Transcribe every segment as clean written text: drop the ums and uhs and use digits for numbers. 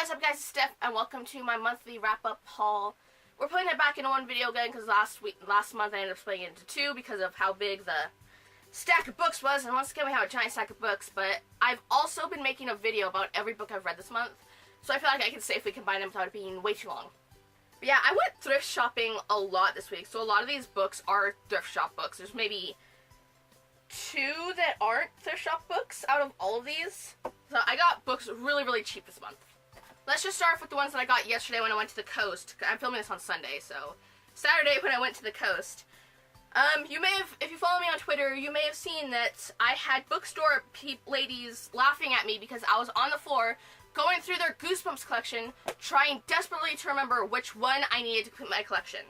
What's up guys, it's Steph, and welcome to my monthly wrap-up haul. We're putting it back in one video again because last month I ended up splitting it into two because of how big the stack of books was, and once again we have a giant stack of books, but I've also been making a video about every book I've read this month, so I feel like I can safely combine them without it being way too long. But yeah, I went thrift shopping a lot this week, so a lot of these books are thrift shop books. There's maybe two that aren't thrift shop books out of all of these. So I got books really cheap this month. Let's just start off with the ones that I got yesterday when I went to the coast. I'm filming this on Sunday, so Saturday when I went to the coast. You may have, if you follow me on Twitter, you may have seen that I had bookstore ladies laughing at me because I was on the floor going through their Goosebumps collection, trying desperately to remember which one I needed to put in my collection.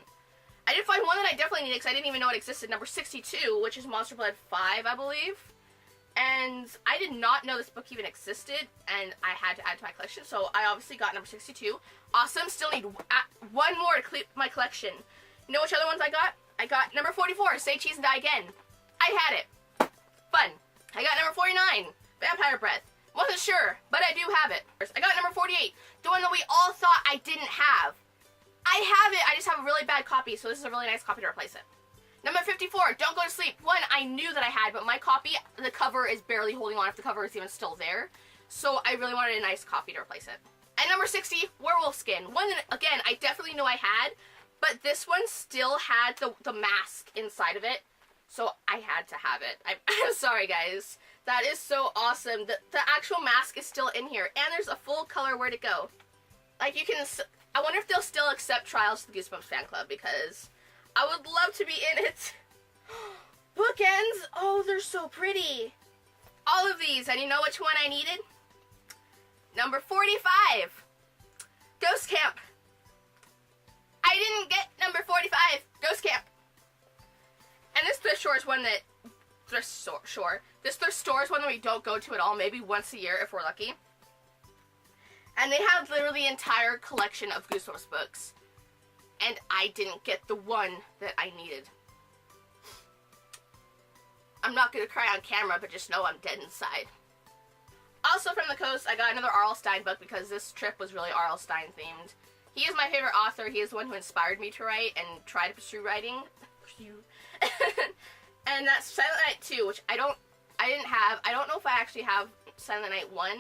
I did find one that I definitely needed because I didn't even know it existed, number 62, which is Monster Blood 5, I believe. And I did not know this book even existed, and I had to add to my collection, so I obviously got number 62. Awesome, still need one more to complete my collection. You know which other ones I got? I got number 44, Say Cheese and Die Again. I had it. Fun. I got number 49, Vampire Breath. Wasn't sure, but I do have it. I got number 48, the one that we all thought I didn't have. I have it, I just have a really bad copy, so this is a really nice copy to replace it. Number 54, Don't Go to Sleep. One I knew that I had, but my copy, the cover is barely holding on if the cover is even still there. So I really wanted a nice copy to replace it. And number 60, Werewolf Skin. One that, again, I definitely knew I had, but this one still had the mask inside of it. So I had to have it. I'm sorry, guys. That is so awesome. The actual mask is still in here. And there's a full color Where to Go. Like, you can... I wonder if they'll still accept trials to the Goosebumps fan club, because I would love to be in it. Bookends! Oh, they're so pretty. All of these, and you know which one I needed? Number 45, Ghost Camp. I didn't get number 45, Ghost Camp. And this thrift store is one that, this thrift store is one that we don't go to at all, maybe once a year if we're lucky. And they have literally the entire collection of Goosebumps books. And I didn't get the one that I needed. I'm not going to cry on camera, but just know I'm dead inside. Also from the coast, I got another R.L. Stine book because this trip was really R.L. Stine themed. He is my favorite author. He is the one who inspired me to write and try to pursue writing. And that's Silent Night 2, which I didn't have. I don't know if I actually have Silent Night 1,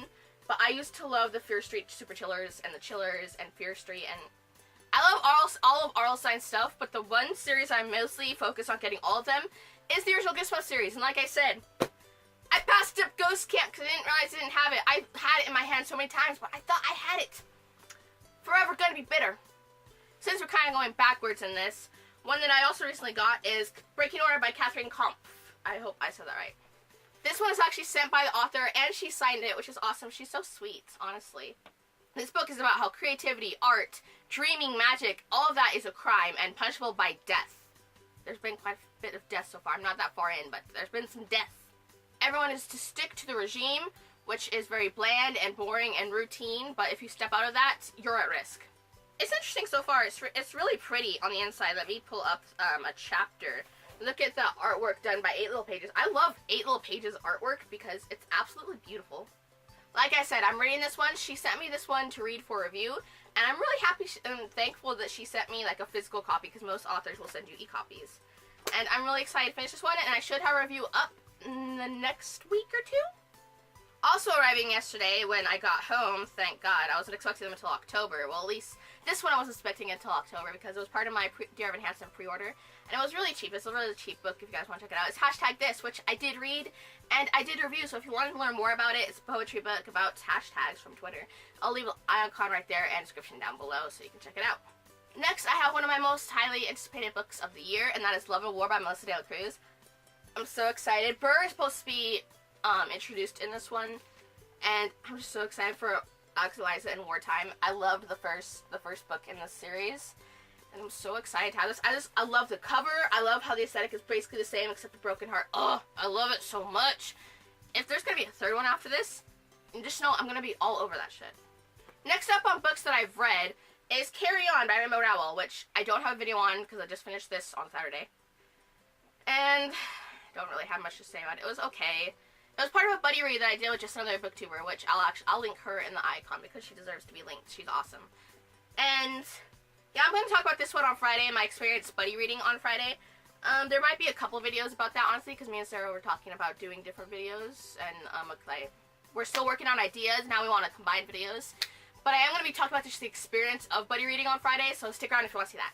but I used to love the Fear Street Super Chillers and the Chillers and Fear Street, and I love all of R.L. Stine's stuff, but the one series I mostly focus on getting all of them is the original Goosebumps series. And like I said, I passed up Ghost Camp because I didn't realize I didn't have it. I had it in my hand so many times, but I thought I had it. Forever gonna be bitter. Since we're kind of going backwards in this, one that I also recently got is Breaking Order by Catherine Kampf. I hope I said that right. This one is actually sent by the author, and she signed it, which is awesome. She's so sweet, honestly. This book is about how creativity, art, dreaming, magic, all of that is a crime and punishable by death. There's been quite a bit of death so far. I'm not that far in, but there's been some death. Everyone is to stick to the regime, which is very bland and boring and routine, but if you step out of that, you're at risk. It's interesting so far. It's really pretty on the inside. Let me pull up a chapter. Look at the artwork done by 8 Little Pages. I love 8 Little Pages artwork because it's absolutely beautiful. Like I said, I'm reading this one. She sent me this one to read for review, and I'm really happy and thankful that she sent me like a physical copy because most authors will send you e-copies. And I'm really excited to finish this one, and I should have a review up in the next week or two. Also arriving yesterday when I got home, thank God, I wasn't expecting them until October. Well, at least this one I wasn't expecting until October because it was part of my Dear Evan Hansen pre-order. And it was really cheap. It's a really cheap book if you guys want to check it out. It's #this, which I did read and I did review. So if you want to learn more about it, it's a poetry book about hashtags from Twitter. I'll leave an icon right there and description down below so you can check it out. Next, I have one of my most highly anticipated books of the year, and that is Love and War by Melissa De La Cruz. I'm so excited. Burr is supposed to be introduced in this one, and I'm just so excited for Alex Eliza in wartime. I loved the first book in this series, and I'm so excited to have this. I love the cover. I love how the aesthetic is basically the same except the broken heart. Oh, I love it so much. If there's gonna be a third one after this, just know I'm gonna be all over that shit. Next up on books that I've read is Carry On by Rainbow Rowell, which I don't have a video on because I just finished this on Saturday, and don't really have much to say about it. It was okay. It was part of a buddy read that I did with just another booktuber, which I'll link her in the icon because she deserves to be linked. She's awesome. And yeah, I'm going to talk about this one on Friday and my experience buddy reading on Friday. There might be a couple videos about that, honestly, because me and Sarah were talking about doing different videos, and we're still working on ideas. Now we want to combine videos. But I am going to be talking about just the experience of buddy reading on Friday, so stick around if you want to see that.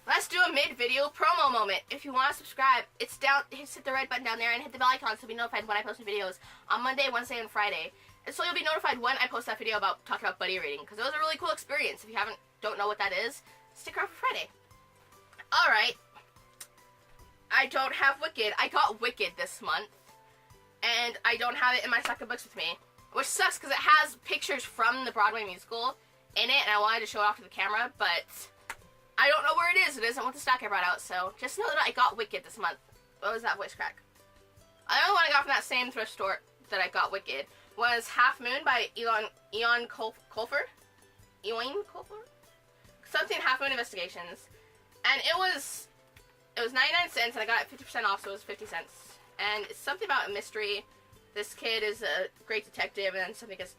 Let's do a mid-video promo moment. If you want to subscribe, it's down. Hit the red button down there and hit the bell icon so you'll be notified when I post new videos on Monday, Wednesday, and Friday. And so you'll be notified when I post that video about talking about buddy reading, because it was a really cool experience. If you don't know what that is, stick around for Friday. All right. I don't have Wicked. I got Wicked this month, and I don't have it in my stack of books with me, which sucks because it has pictures from the Broadway musical in it, and I wanted to show it off to the camera, but I don't know where it is. It isn't with the stack I brought out, so just know that I got Wicked this month. What was that voice crack? Another one I got from that same thrift store that I got Wicked was Half Moon by Eoin Colfer? Something Half Moon Investigations. And it was 99 cents, and I got it 50% off, so it was 50 cents. And it's something about a mystery. This kid is a great detective, and then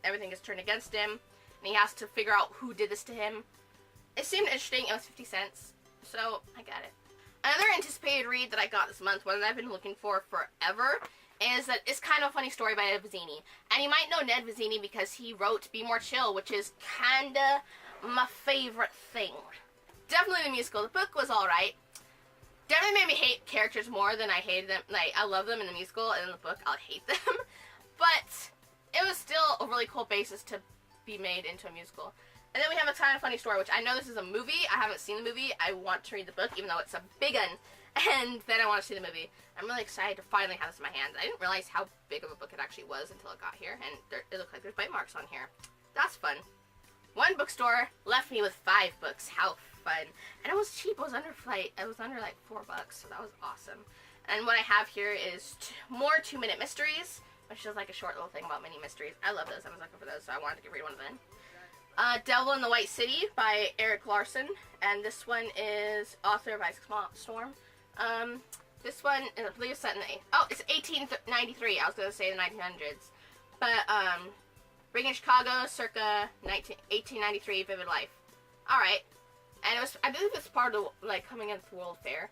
everything gets turned against him, and he has to figure out who did this to him. It seemed interesting. It was 50 cents, so I got it. Another anticipated read that I got this month, one that I've been looking for forever, is that It's Kind of a Funny Story by Ned Vizzini. And you might know Ned Vizzini because he wrote Be More Chill, which is kinda my favorite thing. Definitely the musical. The book was alright. Definitely made me hate characters more than I hated them. Like, I love them in the musical, and in the book, I'll hate them. But it was still a really cool basis to be made into a musical. And then we have A Kind of Funny Story, which I know this is a movie. I haven't seen the movie. I want to read the book, even though it's a big one. And then I want to see the movie. I'm really excited to finally have this in my hands. I didn't realize how big of a book it actually was until it got here. And it looked like there's bite marks on here. That's fun. One bookstore left me with 5 books. How fun. And it was cheap. It was under like $4, so that was awesome. And what I have here is more 2-minute mysteries, which is like a short little thing about mini mysteries. I love those. I was looking for those, so I wanted to read one of them. Devil in the White City by Eric Larson, and this one is author of Isaac Storm. This one, I believe, is set in it's 1893. I was going to say the 1900s, but Reagan, Chicago, circa 1893, Vivid Life. All right, and I believe it's part of like coming into the World Fair.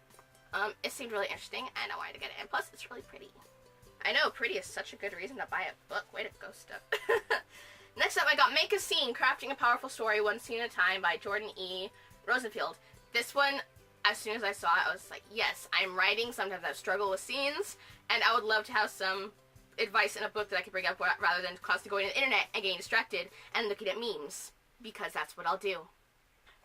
It seemed really interesting, and I wanted to get it, and plus it's really pretty. I know, pretty is such a good reason to buy a book. Way to go, Steph. Next up, I got Make a Scene, Crafting a Powerful Story, One Scene at a Time by Jordan E. Rosenfield. This one, as soon as I saw it, I was like, yes, I'm writing. Sometimes I struggle with scenes, and I would love to have some advice in a book that I could bring up rather than constantly going to the internet and getting distracted and looking at memes, because that's what I'll do.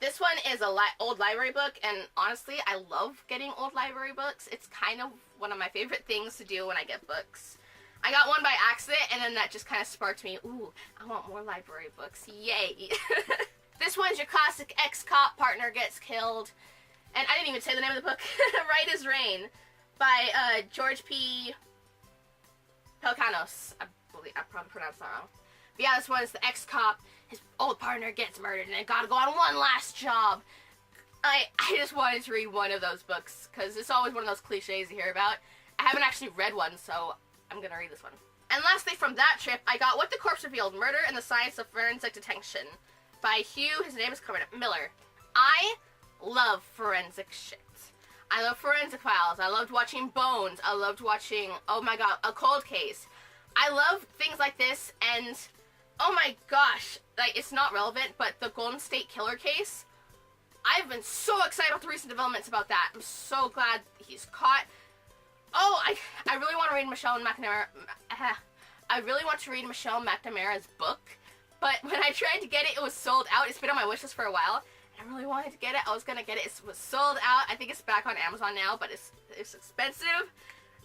This one is a old library book, and honestly, I love getting old library books. It's kind of one of my favorite things to do when I get books. I got one by accident, and then that just kind of sparked me, ooh, I want more library books. Yay. This one's your classic ex-cop partner gets killed. And I didn't even say the name of the book. Right as Rain by George P. Pelicanos. I probably pronounced that wrong. But yeah, this one is the ex-cop. His old partner gets murdered, and they gotta go on one last job. I just wanted to read one of those books, because it's always one of those cliches you hear about. I haven't actually read one, so I'm gonna read this one. And lastly, from that trip, I got What the Corpse Revealed, Murder and the Science of Forensic Detection by Hugh, his name is coming up, Miller. I love forensic shit. I love forensic files. I loved watching Bones. I loved watching, oh my god, A Cold Case. I love things like this, and oh my gosh, like, it's not relevant, but the Golden State Killer case, I've been so excited about the recent developments about that. I'm so glad he's caught. Oh, I really want to read Michelle McNamara. I really want to read Michelle McNamara's book, but when I tried to get it, it was sold out. It's been on my wishlist for a while, and I really wanted to get it. I was gonna get it. It was sold out. I think it's back on Amazon now, but it's expensive,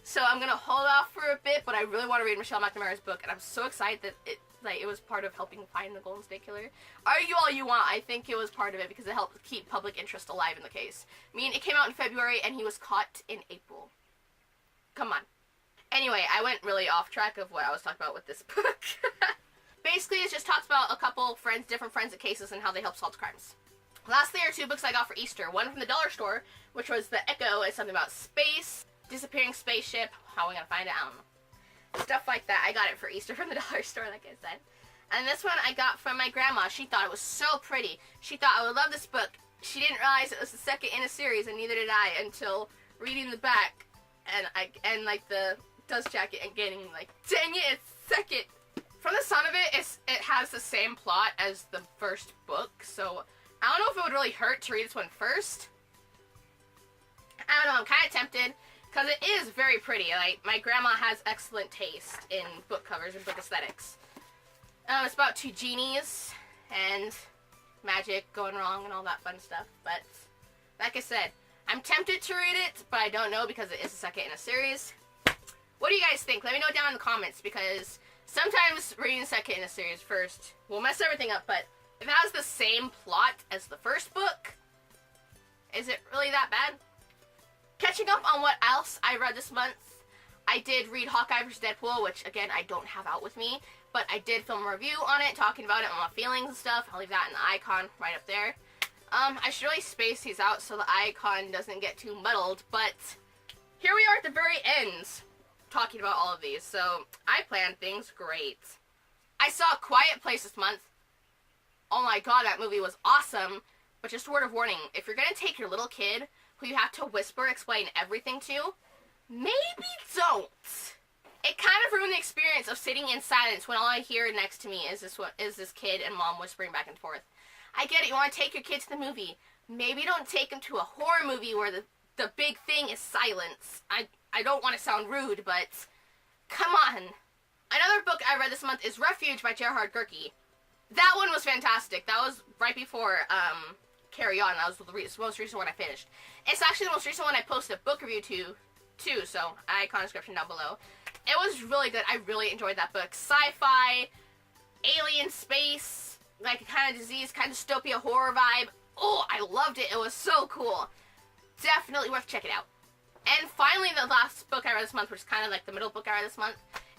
so I'm gonna hold off for a bit. But I really want to read Michelle McNamara's book, and I'm so excited that it was part of helping find the Golden State Killer. Argue all you want. I think it was part of it because it helped keep public interest alive in the case. I mean, it came out in February, and he was caught in April. Come on. Anyway, I went really off track of what I was talking about with this book. Basically, it just talks about a couple friends, different forensic cases, and how they help solve crimes. Lastly are 2 books I got for Easter. One from the dollar store, which was The Echo. It's something about space, disappearing spaceship. How are we going to find it? I don't know. Stuff like that. I got it for Easter from the dollar store, like I said. And this one I got from my grandma. She thought it was so pretty. She thought I would love this book. She didn't realize it was the second in a series, and neither did I until reading the back and like the dust jacket and getting like, dang it, it's second. From the sound of it, it has the same plot as the first book, so I don't know if it would really hurt to read this one first. I don't know, I'm kind of tempted, because it is very pretty. Like, my grandma has excellent taste in book covers and book aesthetics. It's about two genies and magic going wrong and all that fun stuff, but like I said, I'm tempted to read it, but I don't know because it is the second in a series. What do you guys think? Let me know down in the comments, because sometimes reading the second in a series first will mess everything up, but if it has the same plot as the first book, is it really that bad? Catching up on what else I read this month, I did read Hawkeye vs. Deadpool, which again, I don't have out with me, but I did film a review on it, talking about it and my feelings and stuff. I'll leave that in the icon right up there. I should really space these out so the icon doesn't get too muddled, but here we are at the very end, talking about all of these, so I planned things great. I saw Quiet Place this month. Oh my god, that movie was awesome, but just a word of warning, if you're gonna take your little kid, who you have to whisper explain everything to, maybe don't. It kind of ruined the experience of sitting in silence when all I hear next to me is this kid and mom whispering back and forth. I get it, you want to take your kid to the movie. Maybe don't take them to a horror movie where the big thing is silence. I don't want to sound rude, but come on. Another book I read this month is Refuge by Gerhard Gerke. That one was fantastic. That was right before Carry On. That was the most recent one I finished. It's actually the most recent one I posted a book review to, too, so icon description down below. It was really good. I really enjoyed that book. Sci-fi, alien space, like kind of disease, kind of dystopia horror vibe. Oh, I loved it. It was so cool. Definitely worth checking out. And finally, the last book I read this month, which is kind of like the middle book I read this month,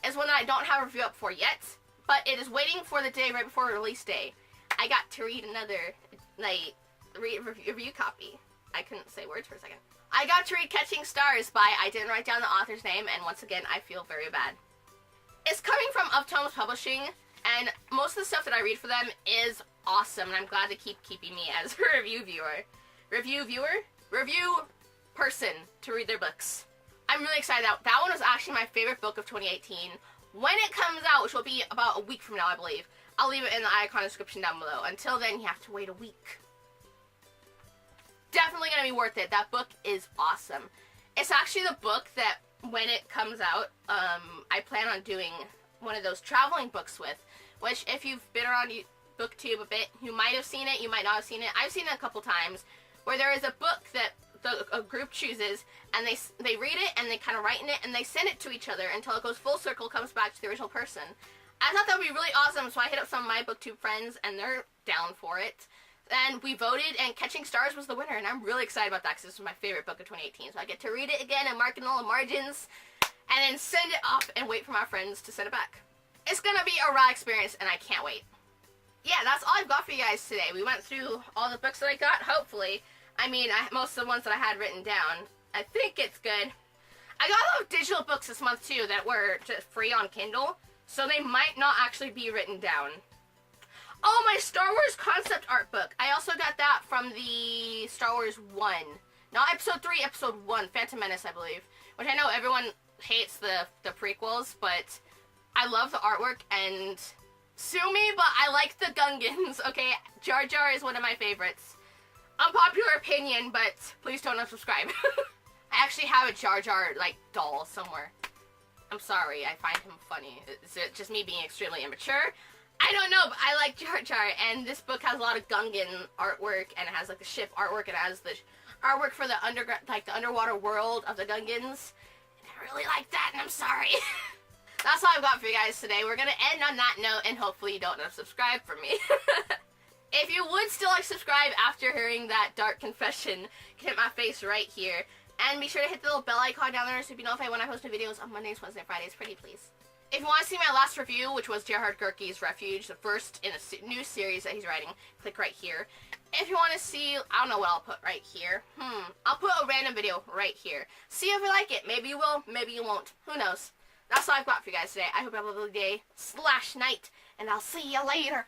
is one that I don't have a review up for yet, but it is waiting for the day right before release day. I got to read another, like, review copy. I couldn't say words for a second. I got to read Catching Stars by, I didn't write down the author's name, and once again, I feel very bad. It's coming from Of Tomes Publishing, and most of the stuff that I read for them is awesome, and I'm glad they keep keeping me as a review person to read their books. I'm really excited. That one was actually my favorite book of 2018. When it comes out, which will be about a week from now, I believe, I'll leave it in the icon description down below. Until then, you have to wait a week. Definitely gonna be worth it. That book is awesome. It's actually the book that, when it comes out, I plan on doing one of those traveling books with, which if you've been around BookTube a bit, you might have seen it, you might not have seen it. I've seen it a couple times, where there is a book that a group chooses, and they read it, and they kind of write in it, and they send it to each other until it goes full circle, comes back to the original person. I thought that would be really awesome, so I hit up some of my BookTube friends, and they're down for it. And we voted, and Catching Stars was the winner, and I'm really excited about that, because this was my favorite book of 2018, so I get to read it again and mark in all the margins, and then send it off and wait for my friends to send it back. It's gonna be a raw experience, and I can't wait. Yeah, that's all I've got for you guys today. We went through all the books that I got, hopefully. I mean, most of the ones that I had written down. I think it's good. I got a lot of digital books this month, too, that were just free on Kindle, so they might not actually be written down. Oh, my Star Wars concept art book. I also got that from the Star Wars 1. Not Episode 3, Episode 1, Phantom Menace, I believe. Which I know everyone hates the prequels, but I love the artwork, and sue me, but I like the Gungans, okay? Jar Jar is one of my favorites. Unpopular opinion, but please don't unsubscribe. I actually have a Jar Jar, like, doll somewhere. I'm sorry, I find him funny. Is it just me being extremely immature? I don't know, but I like Jar Jar, and this book has a lot of Gungan artwork, and it has, like, the ship artwork, and it has the artwork for the the underwater world of the Gungans. And I really like that, and I'm sorry. That's all I've got for you guys today. We're gonna end on that note, and hopefully you don't unsubscribe from me. If you would still like to subscribe after hearing that dark confession, hit my face right here. And be sure to hit the little bell icon down there so you'll be notified when I post new videos on Mondays, Wednesdays, Fridays. Pretty please. If you want to see my last review, which was Gerhard Gerke's Refuge, the first in a new series that he's writing, click right here. If you want to see, I don't know what I'll put right here. I'll put a random video right here. See if you like it. Maybe you will, maybe you won't. Who knows? that's all I've got for you guys today. I hope you have a lovely day / night, and I'll see you later.